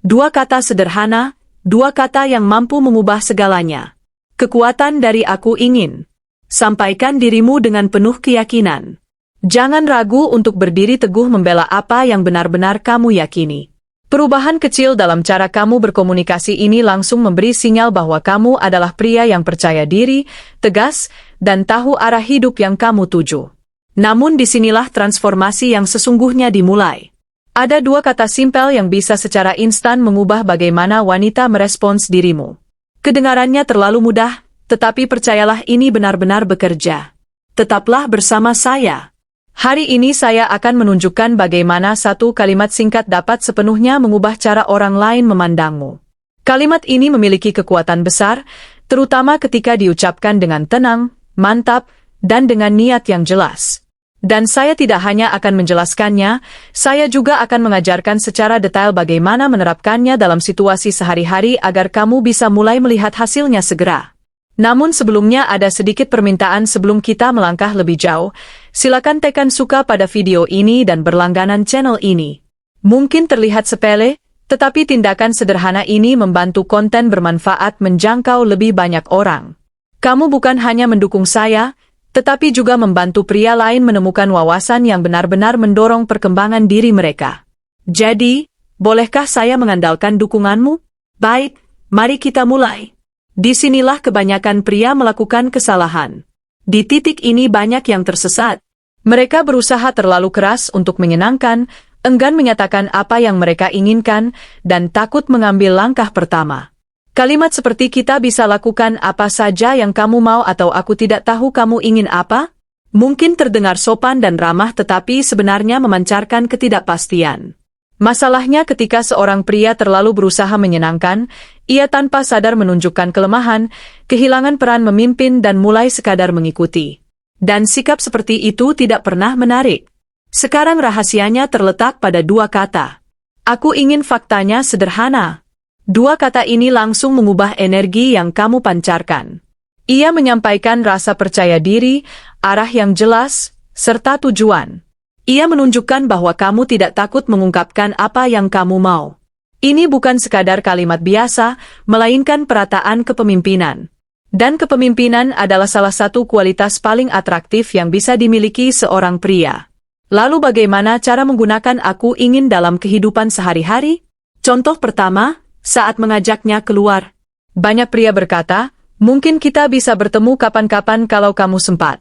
Dua kata sederhana, dua kata yang mampu mengubah segalanya. Kekuatan dari aku ingin. Sampaikan dirimu dengan penuh keyakinan. Jangan ragu untuk berdiri teguh membela apa yang benar-benar kamu yakini. Perubahan kecil dalam cara kamu berkomunikasi ini langsung memberi sinyal bahwa kamu adalah pria yang percaya diri, tegas, dan tahu arah hidup yang kamu tuju. Namun disinilah transformasi yang sesungguhnya dimulai. Ada dua kata simpel yang bisa secara instan mengubah bagaimana wanita merespons dirimu. Kedengarannya terlalu mudah, tetapi percayalah ini benar-benar bekerja. Tetaplah bersama saya. Hari ini saya akan menunjukkan bagaimana satu kalimat singkat dapat sepenuhnya mengubah cara orang lain memandangmu. Kalimat ini memiliki kekuatan besar, terutama ketika diucapkan dengan tenang, mantap, dan dengan niat yang jelas. Dan saya tidak hanya akan menjelaskannya, saya juga akan mengajarkan secara detail bagaimana menerapkannya dalam situasi sehari-hari agar kamu bisa mulai melihat hasilnya segera. Namun sebelumnya ada sedikit permintaan sebelum kita melangkah lebih jauh. Silakan tekan suka pada video ini dan berlangganan channel ini. Mungkin terlihat sepele, tetapi tindakan sederhana ini membantu konten bermanfaat menjangkau lebih banyak orang. Kamu bukan hanya mendukung saya, tetapi juga membantu pria lain menemukan wawasan yang benar-benar mendorong perkembangan diri mereka. Jadi, bolehkah saya mengandalkan dukunganmu? Baik, mari kita mulai. Disinilah kebanyakan pria melakukan kesalahan. Di titik ini banyak yang tersesat. Mereka berusaha terlalu keras untuk menyenangkan, enggan menyatakan apa yang mereka inginkan, dan takut mengambil langkah pertama. Kalimat seperti kita bisa lakukan apa saja yang kamu mau atau aku tidak tahu kamu ingin apa? Mungkin terdengar sopan dan ramah tetapi sebenarnya memancarkan ketidakpastian. Masalahnya ketika seorang pria terlalu berusaha menyenangkan, ia tanpa sadar menunjukkan kelemahan, kehilangan peran memimpin dan mulai sekadar mengikuti. Dan sikap seperti itu tidak pernah menarik. Sekarang rahasianya terletak pada dua kata. Aku ingin faktanya sederhana. Dua kata ini langsung mengubah energi yang kamu pancarkan. Ia menyampaikan rasa percaya diri, arah yang jelas, serta tujuan. Ia menunjukkan bahwa kamu tidak takut mengungkapkan apa yang kamu mau. Ini bukan sekadar kalimat biasa, melainkan perataan kepemimpinan. Dan kepemimpinan adalah salah satu kualitas paling atraktif yang bisa dimiliki seorang pria. Lalu bagaimana cara menggunakan aku ingin dalam kehidupan sehari-hari? Contoh pertama, saat mengajaknya keluar. Banyak pria berkata, mungkin kita bisa bertemu kapan-kapan kalau kamu sempat.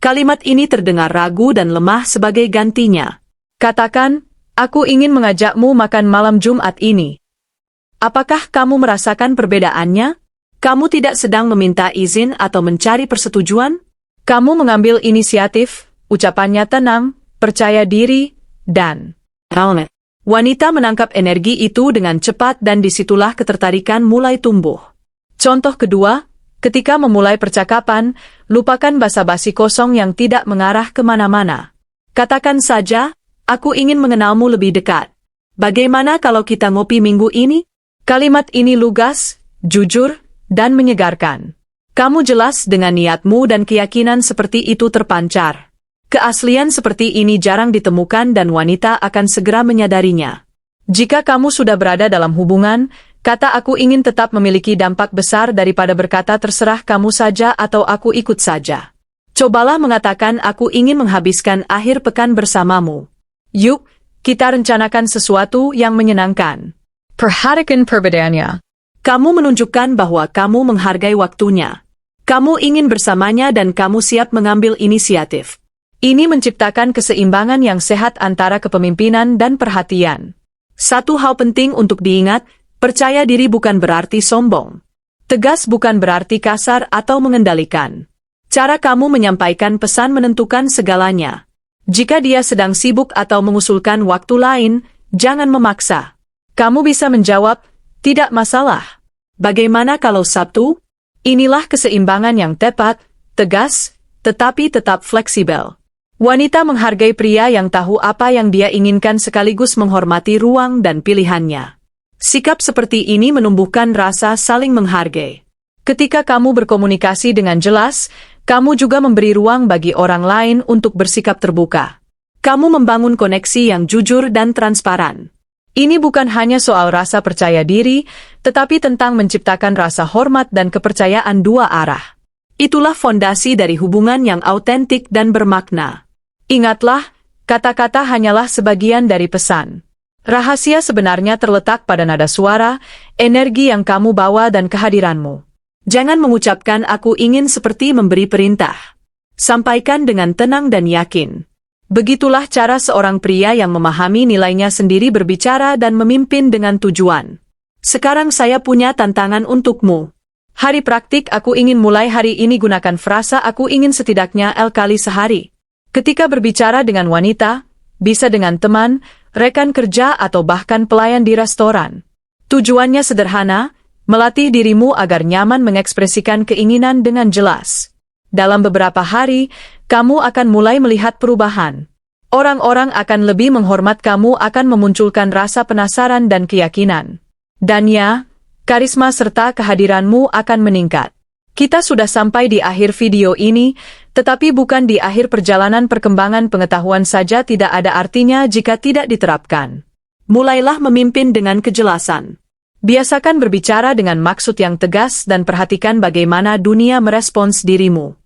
Kalimat ini terdengar ragu dan lemah sebagai gantinya. Katakan, aku ingin mengajakmu makan malam Jumat ini. Apakah kamu merasakan perbedaannya? Kamu tidak sedang meminta izin atau mencari persetujuan? Kamu mengambil inisiatif, ucapannya tenang, percaya diri, dan wanita menangkap energi itu dengan cepat dan disitulah ketertarikan mulai tumbuh. Contoh kedua, ketika memulai percakapan, lupakan basa-basi kosong yang tidak mengarah kemana-mana. Katakan saja, aku ingin mengenalmu lebih dekat. Bagaimana kalau kita ngopi minggu ini? Kalimat ini lugas, jujur, dan menyegarkan. Kamu jelas dengan niatmu dan keyakinan seperti itu terpancar. Keaslian seperti ini jarang ditemukan dan wanita akan segera menyadarinya. Jika kamu sudah berada dalam hubungan, kata aku ingin tetap memiliki dampak besar daripada berkata terserah kamu saja atau aku ikut saja. Cobalah mengatakan aku ingin menghabiskan akhir pekan bersamamu. Yuk, kita rencanakan sesuatu yang menyenangkan. Perhatikan perbedaannya. Kamu menunjukkan bahwa kamu menghargai waktunya. Kamu ingin bersamanya dan kamu siap mengambil inisiatif. Ini menciptakan keseimbangan yang sehat antara kepemimpinan dan perhatian. Satu hal penting untuk diingat, percaya diri bukan berarti sombong. Tegas bukan berarti kasar atau mengendalikan. Cara kamu menyampaikan pesan menentukan segalanya. Jika dia sedang sibuk atau mengusulkan waktu lain, jangan memaksa. Kamu bisa menjawab, tidak masalah. Bagaimana kalau Sabtu? Inilah keseimbangan yang tepat, tegas, tetapi tetap fleksibel. Wanita menghargai pria yang tahu apa yang dia inginkan sekaligus menghormati ruang dan pilihannya. Sikap seperti ini menumbuhkan rasa saling menghargai. Ketika kamu berkomunikasi dengan jelas, kamu juga memberi ruang bagi orang lain untuk bersikap terbuka. Kamu membangun koneksi yang jujur dan transparan. Ini bukan hanya soal rasa percaya diri, tetapi tentang menciptakan rasa hormat dan kepercayaan dua arah. Itulah fondasi dari hubungan yang autentik dan bermakna. Ingatlah, kata-kata hanyalah sebagian dari pesan. Rahasia sebenarnya terletak pada nada suara, energi yang kamu bawa dan kehadiranmu. Jangan mengucapkan "aku ingin" seperti memberi perintah. Sampaikan dengan tenang dan yakin. Begitulah cara seorang pria yang memahami nilainya sendiri berbicara dan memimpin dengan tujuan. Sekarang saya punya tantangan untukmu. Hari praktik aku ingin mulai hari ini. Gunakan frasa "aku ingin" setidaknya L kali sehari. Ketika berbicara dengan wanita, bisa dengan teman, rekan kerja atau bahkan pelayan di restoran. Tujuannya sederhana, melatih dirimu agar nyaman mengekspresikan keinginan dengan jelas. Dalam beberapa hari, kamu akan mulai melihat perubahan. Orang-orang akan lebih menghormat kamu, akan memunculkan rasa penasaran dan keyakinan. Dan ya, karisma serta kehadiranmu akan meningkat. Kita sudah sampai di akhir video ini, tetapi bukan di akhir perjalanan. Perkembangan pengetahuan saja tidak ada artinya jika tidak diterapkan. Mulailah memimpin dengan kejelasan. Biasakan berbicara dengan maksud yang tegas dan perhatikan bagaimana dunia merespons dirimu.